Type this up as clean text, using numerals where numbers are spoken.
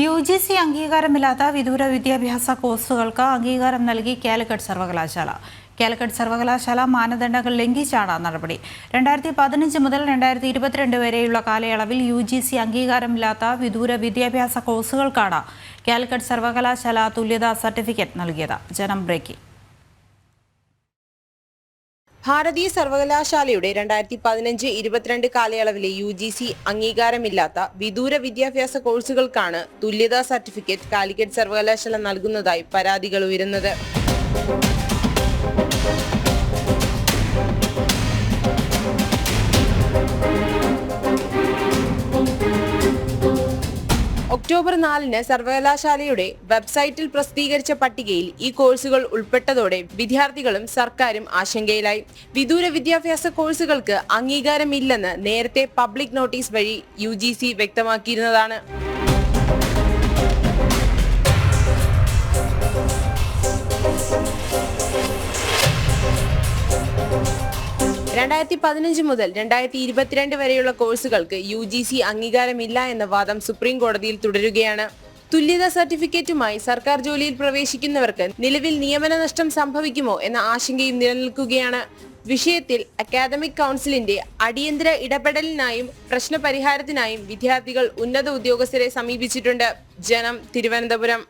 UGC അംഗീകാരമില്ലാത്ത വിദൂര വിദ്യാഭ്യാസ കോഴ്സുകൾക്ക് അംഗീകാരം നൽകി കാലിക്കറ്റ് സർവകലാശാല. കാലിക്കറ്റ് സർവകലാശാല മാനദണ്ഡങ്ങൾ ലംഘിച്ചാണ് നടപടി. 2015 മുതൽ 2022 വരെയുള്ള കാലയളവിൽ UGC അംഗീകാരമില്ലാത്ത വിദൂര വിദ്യാഭ്യാസ കോഴ്സുകൾക്കാണ് കാലിക്കറ്റ് സർവകലാശാല തുല്യതാ സർട്ടിഫിക്കറ്റ് നൽകിയത്. ജനം ബ്രേക്കിംഗ്. ഭാരതീയ സർവകലാശാലയുടെ 2015-22 കാലയളവിലെ UGC അംഗീകാരമില്ലാത്ത വിദൂര വിദ്യാഭ്യാസ കോഴ്സുകൾക്കാണ് തുല്യതാ സർട്ടിഫിക്കറ്റ് കാലിക്കറ്റ് സർവകലാശാല നൽകുന്നതായി പരാതികൾ ഉയരുന്നത്. ഒക്ടോബർ 4-ന് സർവകലാശാലയുടെ വെബ്സൈറ്റിൽ പ്രസിദ്ധീകരിച്ച പട്ടികയിൽ ഈ കോഴ്സുകൾ ഉൾപ്പെട്ടതോടെ വിദ്യാർത്ഥികളും സർക്കാരും ആശങ്കയിലായി. വിദൂര വിദ്യാഭ്യാസ കോഴ്സുകൾക്ക് അംഗീകാരമില്ലെന്ന് നേരത്തെ പബ്ലിക് നോട്ടീസ് വഴി UGC വ്യക്തമാക്കിയിരുന്നതാണ്. (2015 മുതൽ 2022 വരെയുള്ള കോഴ്സുകൾക്ക് UGC അംഗീകാരമില്ല എന്ന വാദം സുപ്രീം കോടതിയിൽ തുടരുകയാണ്. തുല്യതാ സർട്ടിഫിക്കറ്റുമായി സർക്കാർ ജോലിയിൽ പ്രവേശിക്കുന്നവർക്ക് നിലവിൽ നിയമന നഷ്ടം സംഭവിക്കുമോ എന്ന ആശങ്കയും നിലനിൽക്കുകയാണ്. വിഷയത്തിൽ അക്കാദമിക് കൗൺസിലിന്റെ അടിയന്തര ഇടപെടലിനായും പ്രശ്നപരിഹാരത്തിനായും വിദ്യാർത്ഥികൾ ഉന്നത ഉദ്യോഗസ്ഥരെ സമീപിച്ചിട്ടുണ്ട്. ജനം, തിരുവനന്തപുരം.